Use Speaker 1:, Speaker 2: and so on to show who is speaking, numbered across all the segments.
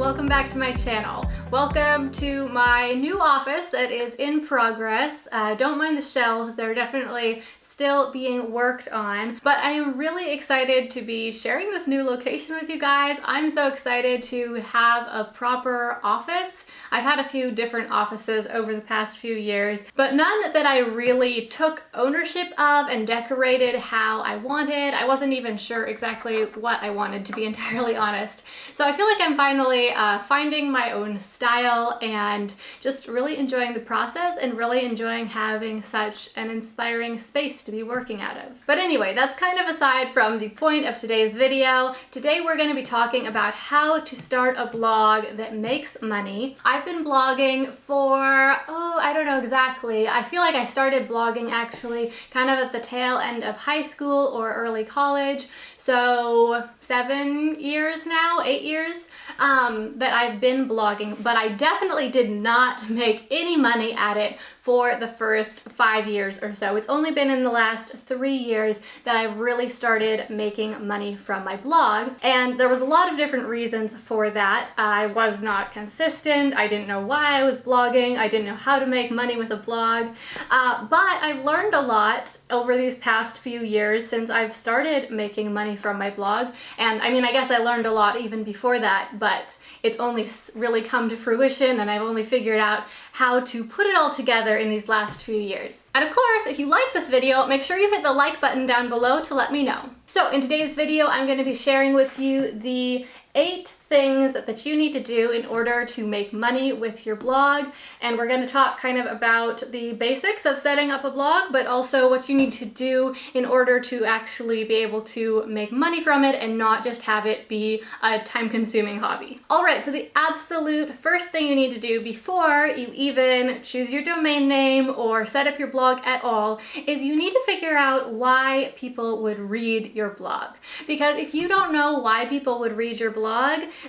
Speaker 1: welcome back to my channel. Welcome to my new office that is in progress. Don't mind the shelves, they're definitely still being worked on, but I am really excited to be sharing this new location with you guys. I'm so excited to have a proper office. I've had a few different offices over the past few years, but none that I really took ownership of and decorated how I wanted. I wasn't even sure exactly what I wanted, to be entirely honest. So I feel like I'm finally finding my own style and just really enjoying the process and really enjoying having such an inspiring space to be working out of. But anyway, that's kind of aside from the point of today's video. Today we're going to be talking about how to start a blog that makes money. I've been blogging for, I don't know exactly. I feel like I started blogging actually kind of at the tail end of high school or early college. So 7 years now, 8 years that I've been blogging, but I definitely did not make any money at it for the first 5 years or so. It's only been in the last 3 years that I've really started making money from my blog, and there was a lot of different reasons for that. I was not consistent, I didn't know why I was blogging, I didn't know how to make money with a blog, but I've learned a lot over these past few years since I've started making money from my blog. And I mean, I guess I learned a lot even before that, but it's only really come to fruition and I've only figured out how to put it all together in these last few years. And of course, if you like this video, make sure you hit the like button down below to let me know. So in today's video, I'm going to be sharing with you the 8 things that you need to do in order to make money with your blog. And we're going to talk kind of about the basics of setting up a blog, but also what you need to do in order to actually be able to make money from it and not just have it be a time-consuming hobby. All right, so the absolute first thing you need to do before you even choose your domain name or set up your blog at all is you need to figure out why people would read your blog. Because if you don't know why people would read your blog,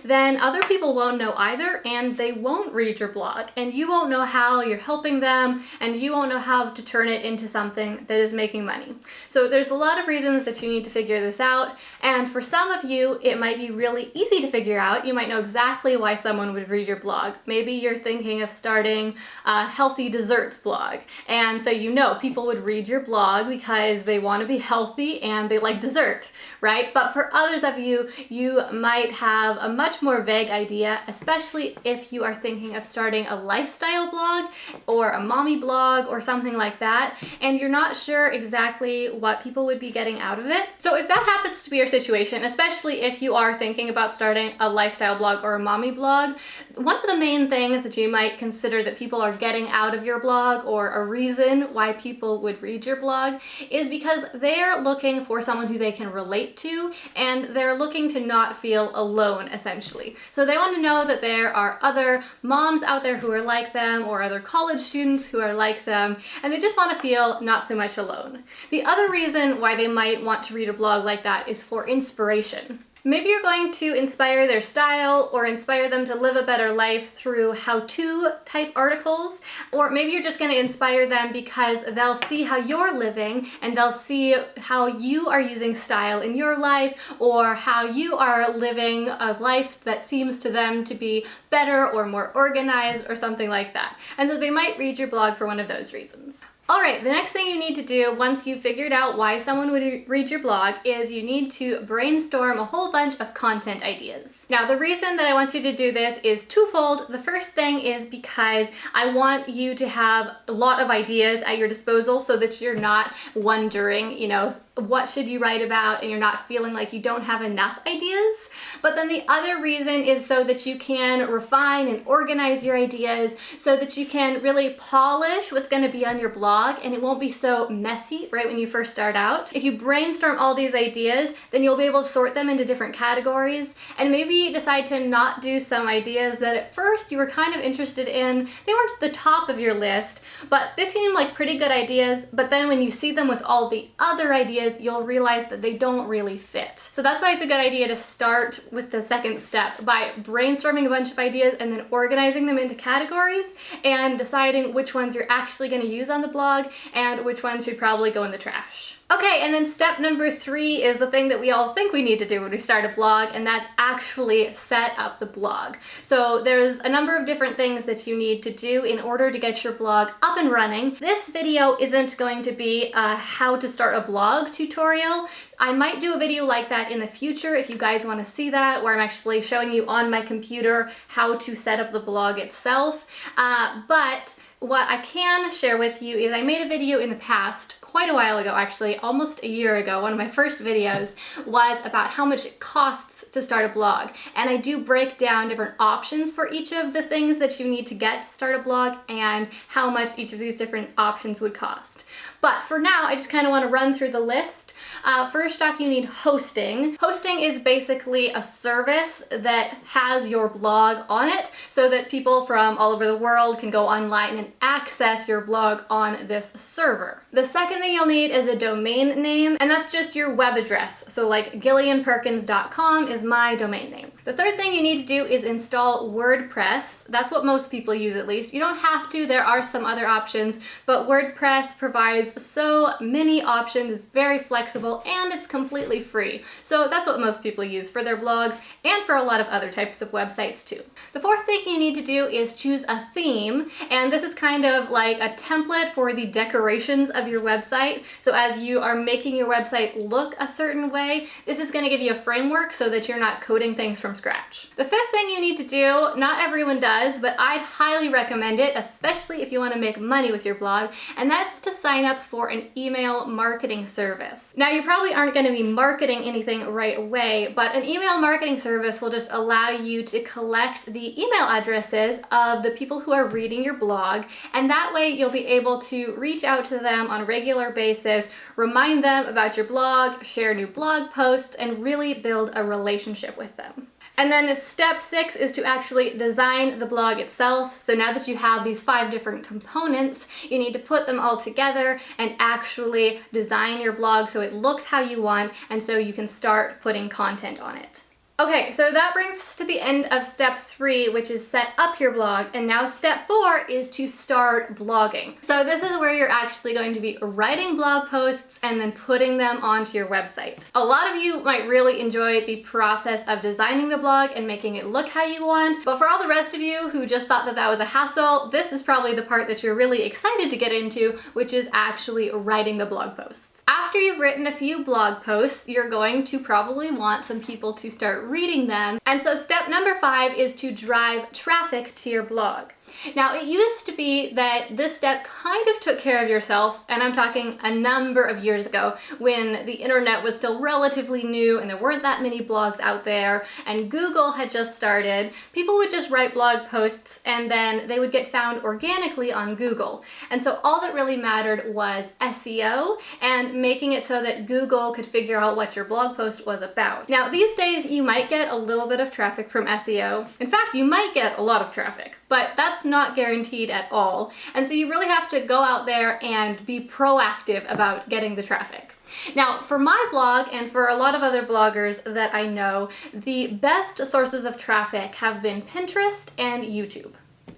Speaker 1: then other people won't know either, and they won't read your blog, and you won't know how you're helping them, and you won't know how to turn it into something that is making money. So there's a lot of reasons that you need to figure this out, and for some of you, it might be really easy to figure out. You might know exactly why someone would read your blog. Maybe you're thinking of starting a healthy desserts blog, and so you know people would read your blog because they want to be healthy and they like dessert, right? But for others of you, you might have a much more vague idea, especially if you are thinking of starting a lifestyle blog or a mommy blog or something like that, and you're not sure exactly what people would be getting out of it. So if that happens to be your situation, especially if you are thinking about starting a lifestyle blog or a mommy blog, one of the main things that you might consider that people are getting out of your blog, or a reason why people would read your blog, is because they're looking for someone who they can relate to, and they're looking to not feel alone, essentially. So they want to know that there are other moms out there who are like them, or other college students who are like them, and they just want to feel not so much alone. The other reason why they might want to read a blog like that is for inspiration. Maybe you're going to inspire their style or inspire them to live a better life through how-to type articles, or maybe you're just going to inspire them because they'll see how you're living and they'll see how you are using style in your life, or how you are living a life that seems to them to be better or more organized or something like that. And so they might read your blog for one of those reasons. All right, the next thing you need to do once you've figured out why someone would read your blog is you need to brainstorm a whole bunch of content ideas. Now, the reason that I want you to do this is twofold. The first thing is because I want you to have a lot of ideas at your disposal so that you're not wondering, what should you write about, and you're not feeling like you don't have enough ideas. But then the other reason is so that you can refine and organize your ideas so that you can really polish what's going to be on your blog, and it won't be so messy right when you first start out. If you brainstorm all these ideas, then you'll be able to sort them into different categories, and maybe decide to not do some ideas that at first you were kind of interested in. They weren't at the top of your list, but they seem like pretty good ideas, but then when you see them with all the other ideas, you'll realize that they don't really fit. So that's why it's a good idea to start with the second step by brainstorming a bunch of ideas and then organizing them into categories and deciding which ones you're actually going to use on the blog and which ones should probably go in the trash. Okay, and then step number 3 is the thing that we all think we need to do when we start a blog, and that's actually set up the blog. So there's a number of different things that you need to do in order to get your blog up and running. This video isn't going to be a how to start a blog tutorial. I might do a video like that in the future if you guys want to see that, where I'm actually showing you on my computer how to set up the blog itself. But what I can share with you is I made a video in the past, quite a while ago actually, almost a year ago. One of my first videos was about how much it costs to start a blog. And I do break down different options for each of the things that you need to get to start a blog and how much each of these different options would cost. But for now, I just kind of want to run through the list. First off, you need hosting. Hosting is basically a service that has your blog on it so that people from all over the world can go online and access your blog on this server. The second thing you'll need is a domain name, and that's just your web address. So like gillianperkins.com is my domain name. The third thing you need to do is install WordPress. That's what most people use, at least. You don't have to, there are some other options, but WordPress provides so many options. It's very flexible and it's completely free. So that's what most people use for their blogs and for a lot of other types of websites too. The fourth thing you need to do is choose a theme, and this is kind of like a template for the decorations of your website. So as you are making your website look a certain way, this is going to give you a framework so that you're not coding things from scratch. The fifth thing you need to do, not everyone does, but I'd highly recommend it, especially if you want to make money with your blog, and that's to sign up for an email marketing service. Now, you probably aren't going to be marketing anything right away, but an email marketing service will just allow you to collect the email addresses of the people who are reading your blog, and that way you'll be able to reach out to them on a regular basis, remind them about your blog, share new blog posts, and really build a relationship with them. And then step 6 is to actually design the blog itself. So now that you have these 5 different components, you need to put them all together and actually design your blog so it looks how you want, and so you can start putting content on it. Okay, so that brings us to the end of step 3, which is set up your blog, and now step 4 is to start blogging. So this is where you're actually going to be writing blog posts and then putting them onto your website. A lot of you might really enjoy the process of designing the blog and making it look how you want, but for all the rest of you who just thought that that was a hassle, this is probably the part that you're really excited to get into, which is actually writing the blog posts. After you've written a few blog posts, you're going to probably want some people to start reading them. And so step number 5 is to drive traffic to your blog. Now, it used to be that this step kind of took care of yourself, and I'm talking a number of years ago when the internet was still relatively new and there weren't that many blogs out there and Google had just started. People would just write blog posts and then they would get found organically on Google. And so all that really mattered was SEO and making it so that Google could figure out what your blog post was about. Now, these days you might get a little bit of traffic from SEO. In fact, you might get a lot of traffic, but that's not guaranteed at all. And so you really have to go out there and be proactive about getting the traffic. Now, for my blog and for a lot of other bloggers that I know, the best sources of traffic have been Pinterest and YouTube.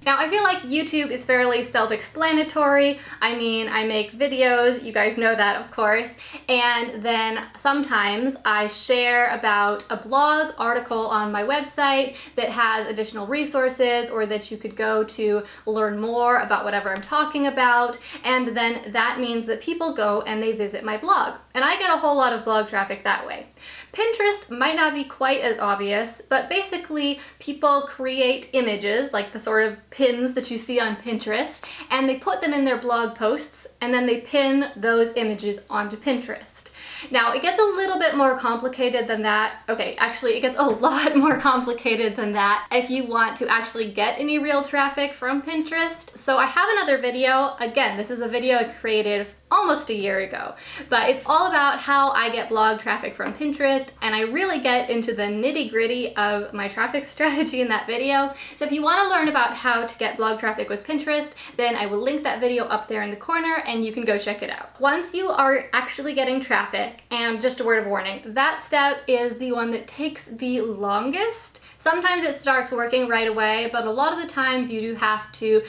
Speaker 1: Now, I feel like YouTube is fairly self-explanatory. I mean, I make videos, you guys know that, of course, and then sometimes I share about a blog article on my website that has additional resources or that you could go to learn more about whatever I'm talking about, and then that means that people go and they visit my blog, and I get a whole lot of blog traffic that way. Pinterest might not be quite as obvious, but basically people create images, like the sort of pins that you see on Pinterest, and they put them in their blog posts, and then they pin those images onto Pinterest. Now, it gets a little bit more complicated than that. Okay, actually, it gets a lot more complicated than that if you want to actually get any real traffic from Pinterest. So I have another video. Again, this is a video I created almost a year ago, but it's all about how I get blog traffic from Pinterest, and I really get into the nitty-gritty of my traffic strategy in that video. So if you want to learn about how to get blog traffic with Pinterest, then I will link that video up there in the corner and you can go check it out. Once you are actually getting traffic, and just a word of warning, that step is the one that takes the longest Sometimes it starts working right away, but a lot of the times you do have to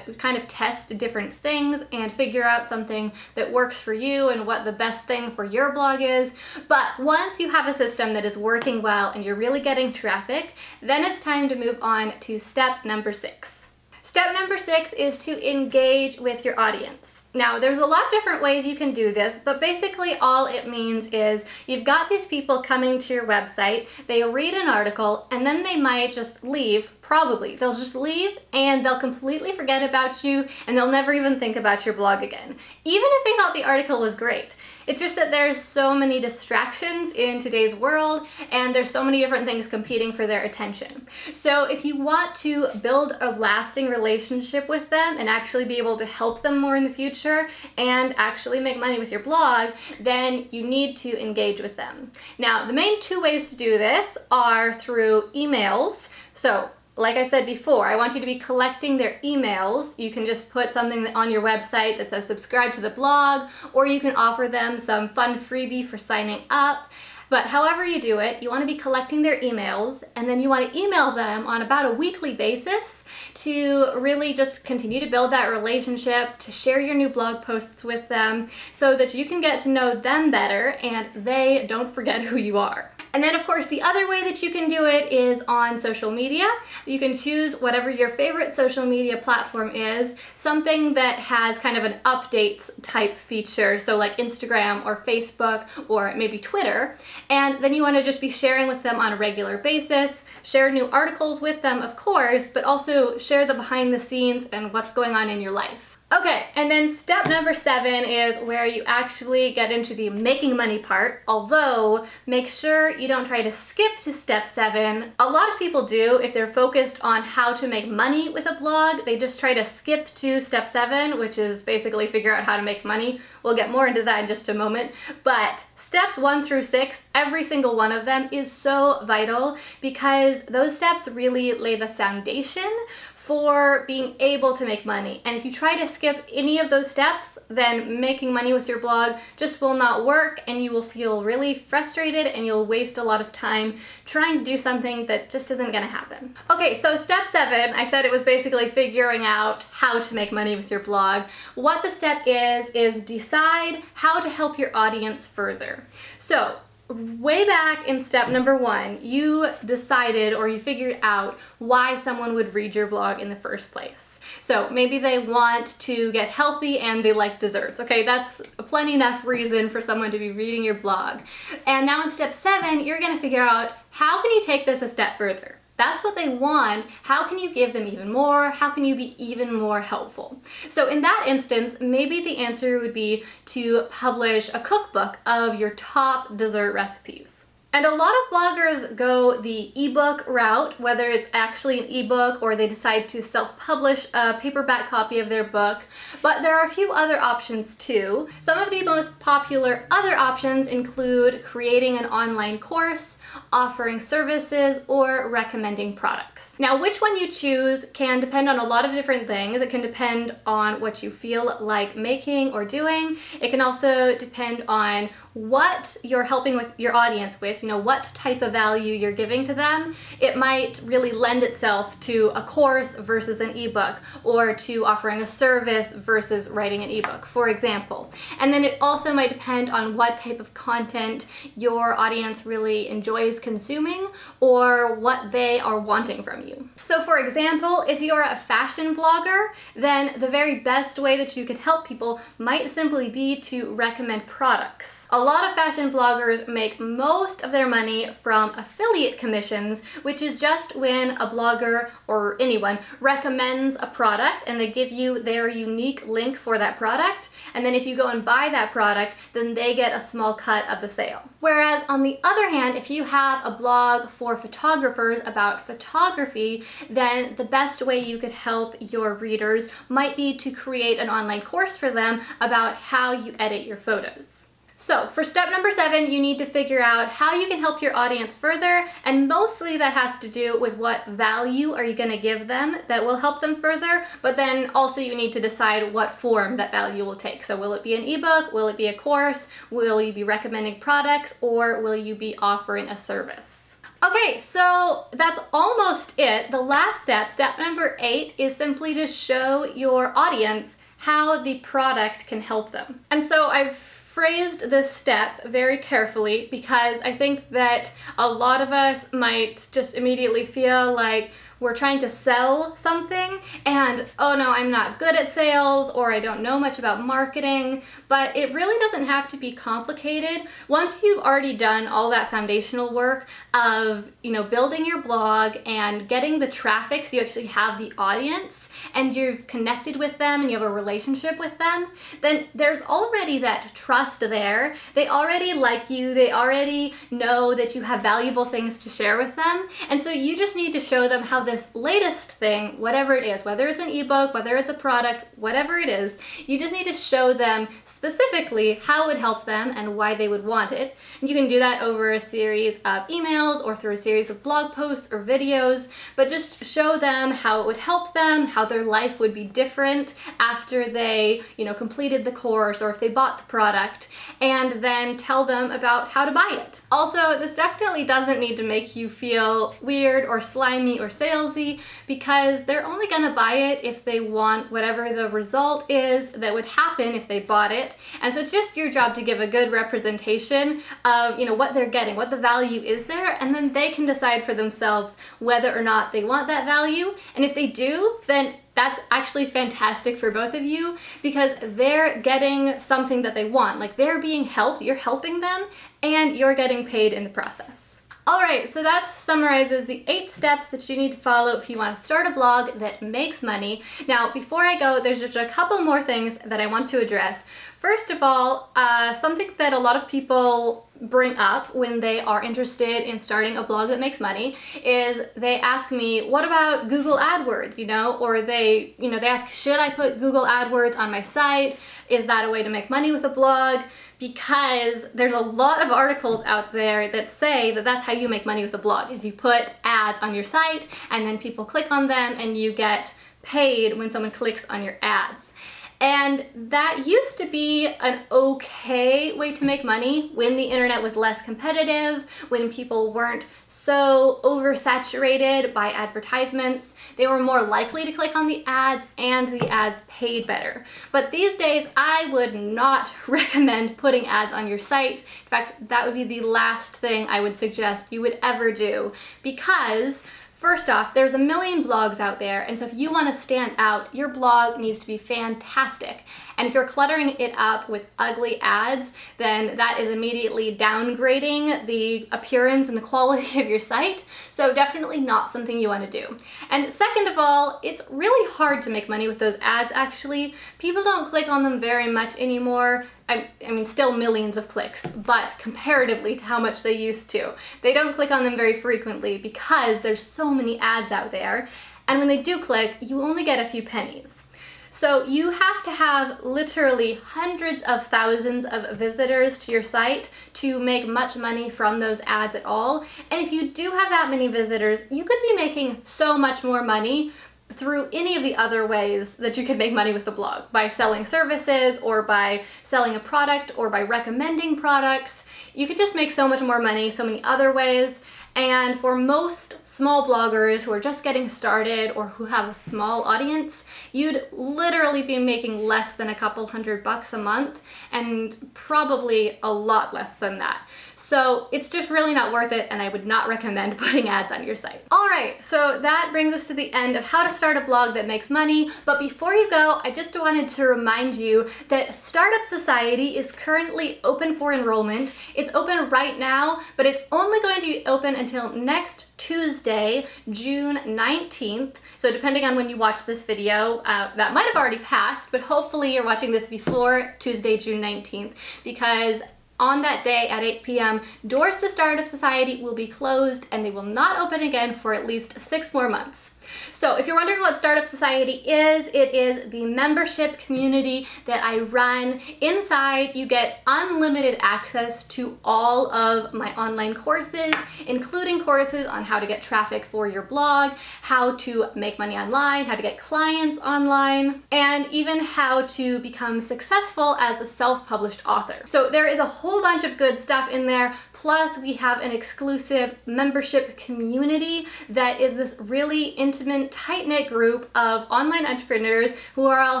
Speaker 1: kind of test different things and figure out something that works for you and what the best thing for your blog is. But once you have a system that is working well and you're really getting traffic, then it's time to move on to step number 6. Step number 6 is to engage with your audience. Now, there's a lot of different ways you can do this, but basically all it means is you've got these people coming to your website, they read an article, and then they might just leave. Probably. They'll just leave and they'll completely forget about you and they'll never even think about your blog again, even if they thought the article was great. It's just that there's so many distractions in today's world and there's so many different things competing for their attention. So if you want to build a lasting relationship with them and actually be able to help them more in the future and actually make money with your blog, then you need to engage with them. Now, the main 2 ways to do this are through emails. So like I said before, I want you to be collecting their emails. You can just put something on your website that says subscribe to the blog, or you can offer them some fun freebie for signing up. But however you do it, you want to be collecting their emails, and then you want to email them on about a weekly basis to really just continue to build that relationship, to share your new blog posts with them so that you can get to know them better and they don't forget who you are. And then, of course, the other way that you can do it is on social media. You can choose whatever your favorite social media platform is, something that has kind of an updates type feature, so like Instagram or Facebook or maybe Twitter. And then you want to just be sharing with them on a regular basis, share new articles with them, of course, but also share the behind the scenes and what's going on in your life. Okay, and then step number 7 is where you actually get into the making money part, although make sure you don't try to skip to step 7. A lot of people do. If they're focused on how to make money with a blog, they just try to skip to step 7, which is basically figure out how to make money. We'll get more into that in just a moment. But steps 1 through 6, every single one of them is so vital because those steps really lay the foundation for being able to make money. And if you try to skip any of those steps, then making money with your blog just will not work and you will feel really frustrated and you'll waste a lot of time trying to do something that just isn't gonna happen. Okay, so step 7, I said it was basically figuring out how to make money with your blog. What the step is decide how to help your audience further. So, way back in step number 1, you decided or you figured out why someone would read your blog in the first place. So maybe they want to get healthy and they like desserts. Okay, that's plenty enough reason for someone to be reading your blog. And now in step 7, you're gonna figure out how can you take this a step further. That's what they want. How can you give them even more? How can you be even more helpful? So in that instance, maybe the answer would be to publish a cookbook of your top dessert recipes. And a lot of bloggers go the ebook route, whether it's actually an ebook or they decide to self-publish a paperback copy of their book, but there are a few other options too. Some of the most popular other options include creating an online course, offering services, or recommending products. Now, which one you choose can depend on a lot of different things. It can depend on what you feel like making or doing. It can also depend on what you're helping with your audience with, what type of value you're giving to them. It might really lend itself to a course versus an ebook, or to offering a service versus writing an ebook, for example. And then it also might depend on what type of content your audience really enjoys consuming or what they are wanting from you. So for example, if you're a fashion blogger, then the very best way that you can help people might simply be to recommend products. A lot of fashion bloggers make most of their money from affiliate commissions, which is just when a blogger or anyone recommends a product and they give you their unique link for that product. And then if you go and buy that product, then they get a small cut of the sale. Whereas on the other hand, if you have a blog for photographers about photography, then the best way you could help your readers might be to create an online course for them about how you edit your photos. So for step number 7, you need to figure out how you can help your audience further, and mostly that has to do with what value are you going to give them that will help them further, but then also you need to decide what form that value will take. So will it be an ebook? Will it be a course? Will you be recommending products? Or will you be offering a service? Okay, so that's almost it. The last step, step number 8, is simply to show your audience how the product can help them. And so I've phrased this step very carefully because I think that a lot of us might just immediately feel like we're trying to sell something and, oh no, I'm not good at sales, or I don't know much about marketing, but it really doesn't have to be complicated. Once you've already done all that foundational work of, building your blog and getting the traffic so you actually have the audience and you've connected with them and you have a relationship with them, then there's already that trust there. They already like you, they already know that you have valuable things to share with them, and so you just need to show them how this latest thing, whatever it is, whether it's an ebook, whether it's a product, whatever it is, you just need to show them specifically how it would help them and why they would want it. And you can do that over a series of emails or through a series of blog posts or videos, but just show them how it would help them, how their life would be different after they, completed the course or if they bought the product, and then tell them about how to buy it. Also, this definitely doesn't need to make you feel weird or slimy or salesy, because they're only gonna buy it if they want whatever the result is that would happen if they bought it. And so it's just your job to give a good representation of, what they're getting, what the value is there, and then they can decide for themselves whether or not they want that value. And if they do, then that's actually fantastic for both of you, because they're getting something that they want. Like, they're being helped, you're helping them, and you're getting paid in the process. All right, so that summarizes the 8 steps that you need to follow if you want to start a blog that makes money. Now, before I go, there's just a couple more things that I want to address. First of all, something that a lot of people bring up when they are interested in starting a blog that makes money is they ask me, what about Google AdWords, or they ask, should I put Google AdWords on my site? Is that a way to make money with a blog? Because there's a lot of articles out there that say that that's how you make money with a blog, is you put ads on your site and then people click on them and you get paid when someone clicks on your ads. And that used to be an okay way to make money when the internet was less competitive, when people weren't so oversaturated by advertisements. They were more likely to click on the ads and the ads paid better. But these days, I would not recommend putting ads on your site. In fact, that would be the last thing I would suggest you would ever do, because first off, there's a million blogs out there, and so if you want to stand out, your blog needs to be fantastic. And if you're cluttering it up with ugly ads, then that is immediately downgrading the appearance and the quality of your site. So definitely not something you want to do. And second of all, it's really hard to make money with those ads, actually. People don't click on them very much anymore. I mean, still millions of clicks, but comparatively to how much they used to. They don't click on them very frequently because there's so many ads out there. And when they do click, you only get a few pennies. So you have to have literally hundreds of thousands of visitors to your site to make much money from those ads at all. And if you do have that many visitors, you could be making so much more money through any of the other ways that you could make money with a blog, by selling services or by selling a product or by recommending products. You could just make so much more money so many other ways. And for most small bloggers who are just getting started or who have a small audience, you'd literally be making less than a couple $100 a month, and probably a lot less than that. So it's just really not worth it, and I would not recommend putting ads on your site. All right, so that brings us to the end of how to start a blog that makes money. But before you go, I just wanted to remind you that Startup Society is currently open for enrollment. It's open right now, but it's only going to be open until next Tuesday, June 19th. So depending on when you watch this video, that might have already passed, but hopefully you're watching this before Tuesday, June 19th, because on that day at 8 p.m., doors to Startup Society will be closed and they will not open again for at least 6 more months. So if you're wondering what Startup Society is, it is the membership community that I run. Inside, you get unlimited access to all of my online courses, including courses on how to get traffic for your blog, how to make money online, how to get clients online, and even how to become successful as a self-published author. So there is a whole bunch of good stuff in there. Plus, we have an exclusive membership community that is this really intimate, tight-knit group of online entrepreneurs who are all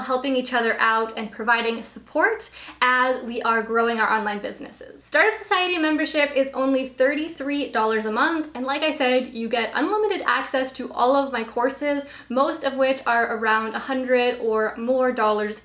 Speaker 1: helping each other out and providing support as we are growing our online businesses. Startup Society membership is only $33 a month, and like I said, you get unlimited access to all of my courses, most of which are around $100 or more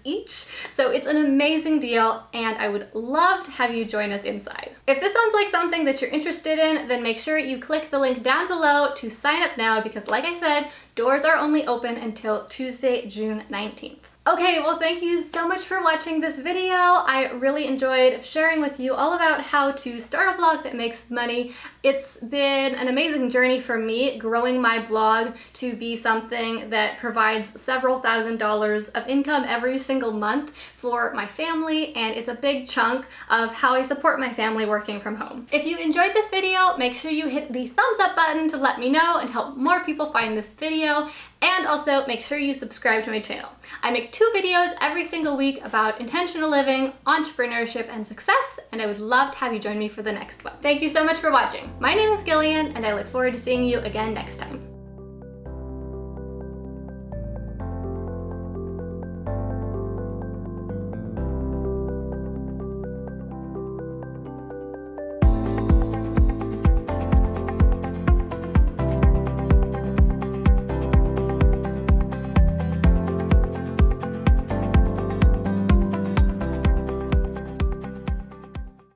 Speaker 1: each. So it's an amazing deal, and I would love to have you join us inside. If this sounds like something that you're interested in, then make sure you click the link down below to sign up now, because like I said, doors are only open until Tuesday, June 19th. Okay, well, thank you so much for watching this video. I really enjoyed sharing with you all about how to start a blog that makes money. It's been an amazing journey for me, growing my blog to be something that provides several $1,000s of income every single month for my family, and it's a big chunk of how I support my family working from home. If you enjoyed this video, make sure you hit the thumbs up button to let me know and help more people find this video, and also make sure you subscribe to my channel. I make 2 videos every single week about intentional living, entrepreneurship, and success, and I would love to have you join me for the next one. Thank you so much for watching. My name is Gillian, and I look forward to seeing you again next time.